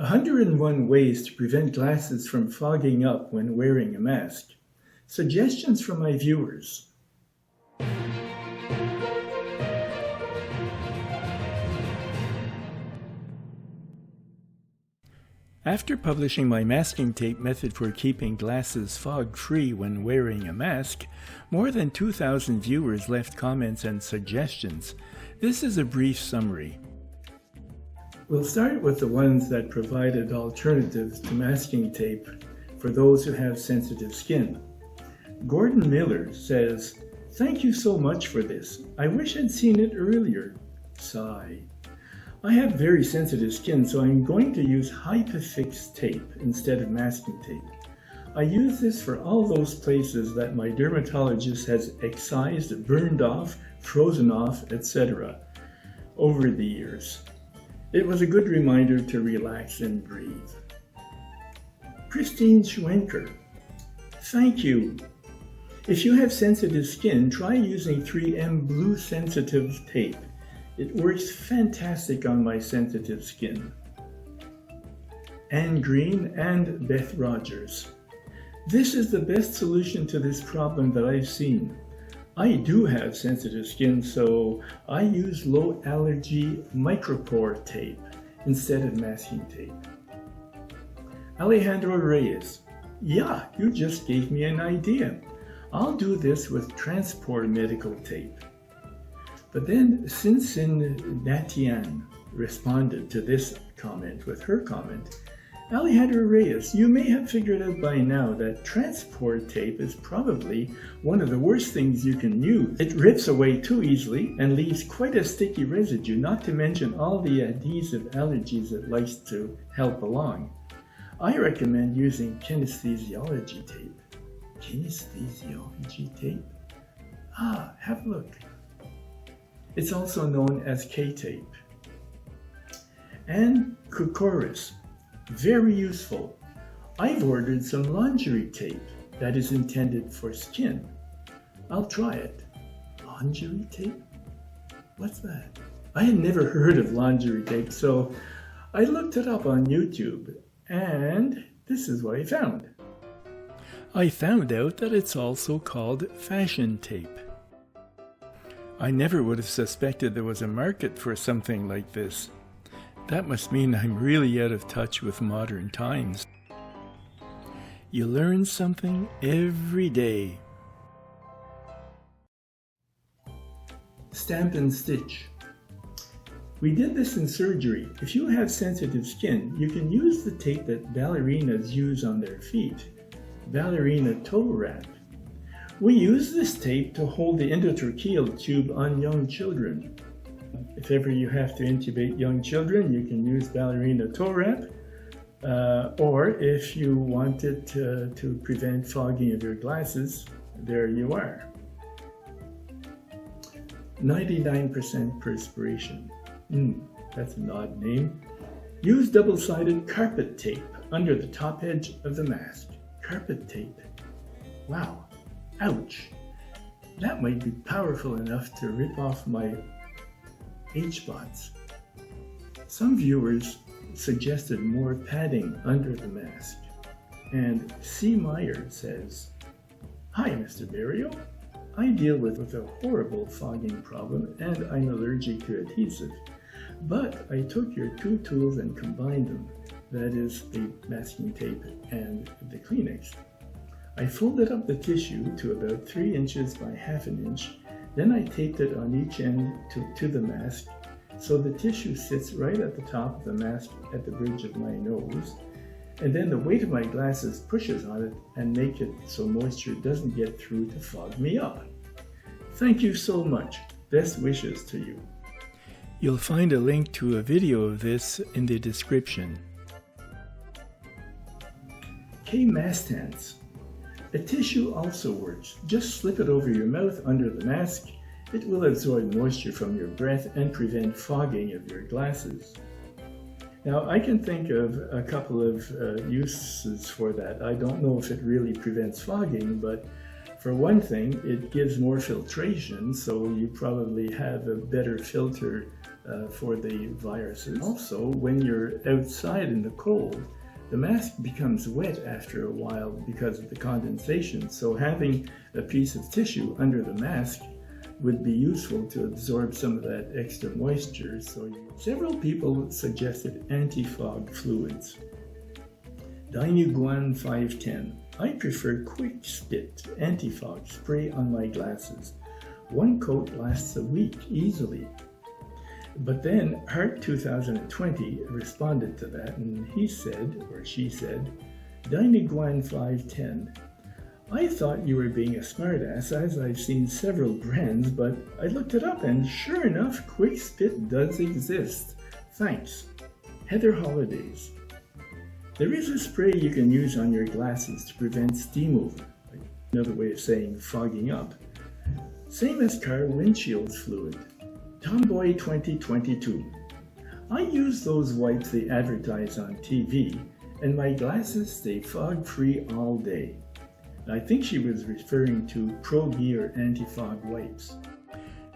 101 ways to prevent glasses from fogging up when wearing a mask. Suggestions from my viewers. After publishing my masking tape method for keeping glasses fog-free when wearing a mask, more than 2,000 viewers left comments and suggestions. This is a brief summary. We'll start with the ones that provided alternatives to masking tape for those who have sensitive skin. Gordon Miller says, "Thank you so much for this. I wish I'd seen it earlier." Sigh. I have very sensitive skin, so I'm going to use Hypafix tape instead of masking tape. I use this for all those places that my dermatologist has excised, burned off, frozen off, etc. over the years. It was a good reminder to relax and breathe. Christine Schwenker, thank you. If you have sensitive skin, try using 3M Blue Sensitive Tape. It works fantastic on my sensitive skin. Anne Green and Beth Rogers. This is the best solution to this problem that I've seen. I do have sensitive skin, so I use low allergy micropore tape instead of masking tape. Alejandro Reyes. Yeah, you just gave me an idea. I'll do this with Transport medical tape. But then Sinsin Natian responded to this comment with her comment. Alejandro Reyes, you may have figured out by now that transport tape is probably one of the worst things you can use. It rips away too easily and leaves quite a sticky residue, not to mention all the adhesive allergies it likes to help along. I recommend using kinesthesiology tape. Kinesthesiology tape? Have a look. It's also known as K-tape. And Kukoris, very useful. I've ordered some lingerie tape that is intended for skin. I'll try it. Lingerie tape? What's that? I had never heard of lingerie tape, so I looked it up on YouTube, and this is what I found. I found out that it's also called fashion tape. I never would have suspected there was a market for something like this. That must mean I'm really out of touch with modern times. You learn something every day. Stamp and stitch. We did this in surgery. If you have sensitive skin, you can use the tape that ballerinas use on their feet. Ballerina toe wrap. We use this tape to hold the endotracheal tube on young children. If ever you have to intubate young children, you can use ballerina toe wrap. Or if you want it to prevent fogging of your glasses, there you are. 99% perspiration. That's an odd name. Use double-sided carpet tape under the top edge of the mask. Carpet tape. Wow. Ouch. That might be powerful enough to rip off my H-spots. Some viewers suggested more padding under the mask. And C. Meyer says, "Hi, Mr. Berrio. I deal with a horrible fogging problem and I'm allergic to adhesive. But I took your two tools and combined them. That is the masking tape and the Kleenex. I folded up the tissue to about 3 inches by ½ inch. Then I taped it on each end to the mask, so the tissue sits right at the top of the mask at the bridge of my nose. And then the weight of my glasses pushes on it and make it so moisture doesn't get through to fog me up. Thank you so much. Best wishes to you." You'll find a link to a video of this in the description. K. Mastans. The tissue also works. Just slip it over your mouth under the mask. It will absorb moisture from your breath and prevent fogging of your glasses. Now, I can think of a couple of uses for that. I don't know if it really prevents fogging, but for one thing, it gives more filtration, so you probably have a better filter for the viruses. Also, when you're outside in the cold, the mask becomes wet after a while because of the condensation, so having a piece of tissue under the mask would be useful to absorb some of that extra moisture. Several people suggested anti-fog fluids. Dainuguan 510. I prefer Quick Spit anti-fog spray on my glasses. One coat lasts a week easily. But then Heart 2020 responded to that, and he said, or she said, Dainuguan 510. I thought you were being a smartass, as I've seen several brands, but I looked it up and sure enough, Quick Spit does exist. Thanks. Heather Holidays. There is a spray you can use on your glasses to prevent steam over. Another way of saying fogging up. Same as car windshield fluid. Tomboy 2022. I use those wipes they advertise on TV, and my glasses stay fog-free all day. I think she was referring to Pro Gear anti-fog wipes.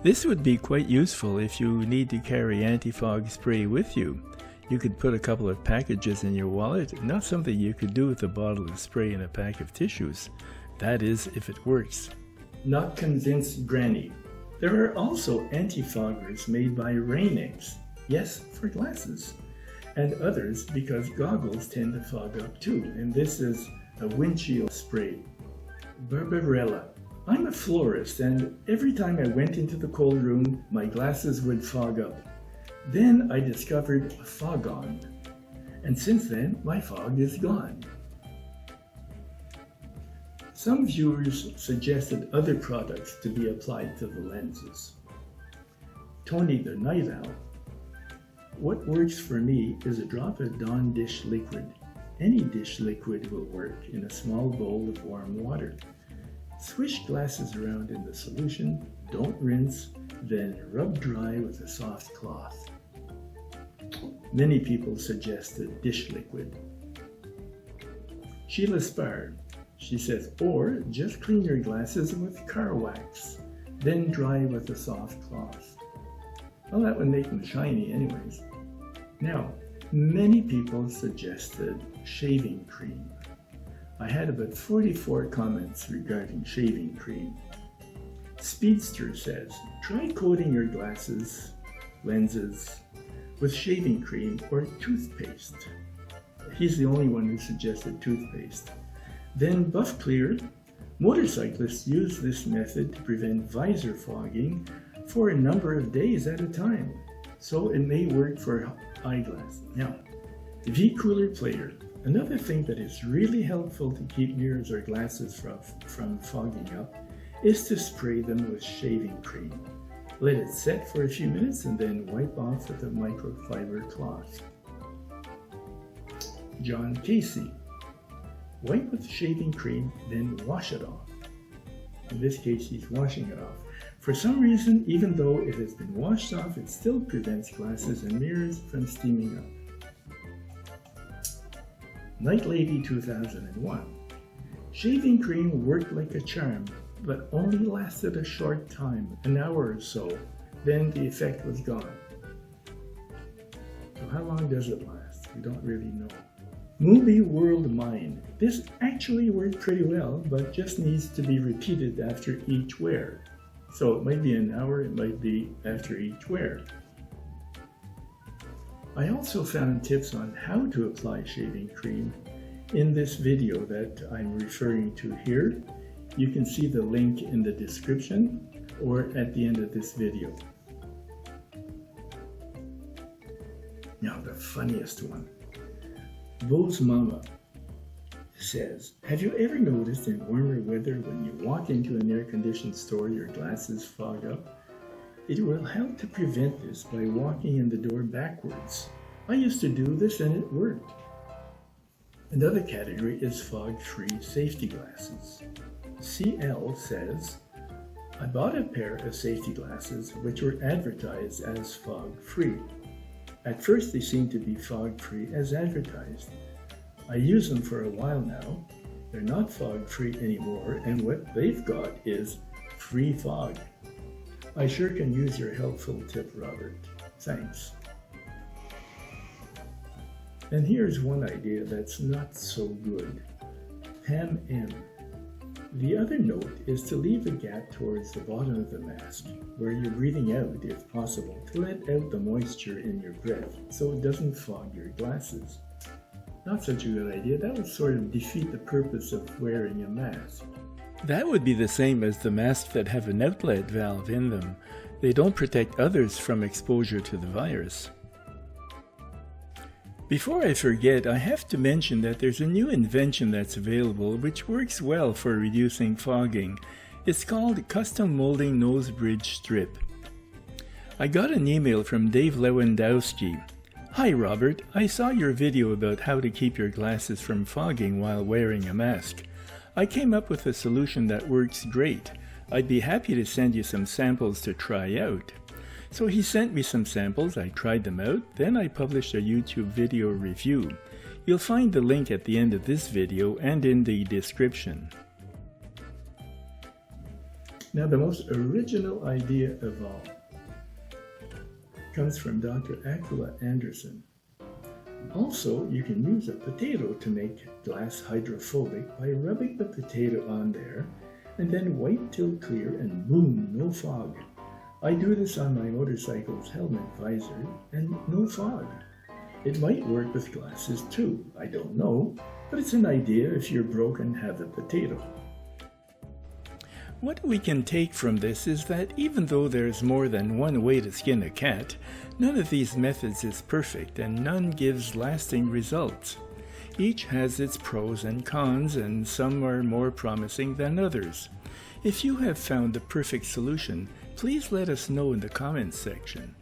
This would be quite useful if you need to carry anti-fog spray with you. You could put a couple of packages in your wallet, not something you could do with a bottle of spray and a pack of tissues. That is, if it works. Not convinced Granny. There are also anti-foggers made by Rain-X, yes, for glasses, and others because goggles tend to fog up too, and this is a windshield spray. Barbarella. I'm a florist, and every time I went into the cold room, my glasses would fog up. Then I discovered a Fog-On, and since then, my fog is gone. Some viewers suggested other products to be applied to the lenses. Tony the Night Owl. What works for me is a drop of Dawn dish liquid. Any dish liquid will work in a small bowl of warm water. Swish glasses around in the solution, don't rinse, then rub dry with a soft cloth. Many people suggested dish liquid. Sheila Spar. She says, or just clean your glasses with car wax, then dry with a soft cloth. Well, that would make them shiny anyways. Now, many people suggested shaving cream. I had about 44 comments regarding shaving cream. Speedster says, try coating your lenses, with shaving cream or toothpaste. He's the only one who suggested toothpaste. Then Buff Clear. Motorcyclists use this method to prevent visor fogging for a number of days at a time, so it may work for eyeglasses. Now, V-Cooler Player. Another thing that is really helpful to keep mirrors or glasses from fogging up is to spray them with shaving cream. Let it set for a few minutes and then wipe off with a microfiber cloth. John Casey. Wipe with shaving cream, then wash it off. In this case, he's washing it off. For some reason, even though it has been washed off, it still prevents glasses and mirrors from steaming up. Night Lady 2001. Shaving cream worked like a charm, but only lasted a short time, an hour or so. Then the effect was gone. So how long does it last? We don't really know. Movie World Mind. This actually worked pretty well, but just needs to be repeated after each wear. So it might be an hour, it might be after each wear. I also found tips on how to apply shaving cream in this video that I'm referring to here. You can see the link in the description or at the end of this video. Now the funniest one. Bo's Mama says, have you ever noticed in warmer weather when you walk into an air-conditioned store your glasses fog up? It will help to prevent this by walking in the door backwards. I used to do this and it worked. Another category is fog-free safety glasses. CL says, I bought a pair of safety glasses which were advertised as fog-free. At first they seemed to be fog-free as advertised. I use them for a while now. They're not fog-free anymore, and what they've got is free fog. I sure can use your helpful tip, Robert. Thanks. And here's one idea that's not so good. Pam M. The other note is to leave a gap towards the bottom of the mask, where you're breathing out if possible, to let out the moisture in your breath so it doesn't fog your glasses. Not such a good idea. That would sort of defeat the purpose of wearing a mask. That would be the same as the masks that have an outlet valve in them. They don't protect others from exposure to the virus. Before I forget, I have to mention that there's a new invention that's available which works well for reducing fogging. It's called Custom Molding Nose Bridge Strip. I got an email from Dave Lewandowski. Hi Robert, I saw your video about how to keep your glasses from fogging while wearing a mask. I came up with a solution that works great. I'd be happy to send you some samples to try out. So he sent me some samples, I tried them out, then I published a YouTube video review. You'll find the link at the end of this video and in the description. Now the most original idea of all comes from Dr. Akula Anderson. Also, you can use a potato to make glass hydrophobic by rubbing the potato on there and then wipe till clear and boom, no fog. I do this on my motorcycle's helmet visor and no fog. It might work with glasses too, I don't know, but it's an idea if you're broke and have a potato. What we can take from this is that even though there's more than one way to skin a cat, none of these methods is perfect and none gives lasting results. Each has its pros and cons, and some are more promising than others. If you have found the perfect solution, please let us know in the comments section.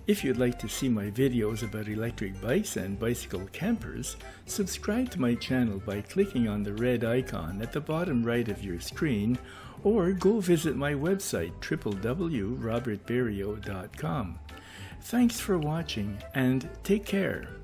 If you'd like to see my videos about electric bikes and bicycle campers, subscribe to my channel by clicking on the red icon at the bottom right of your screen, or go visit my website www.robertberrio.com. Thanks for watching and take care.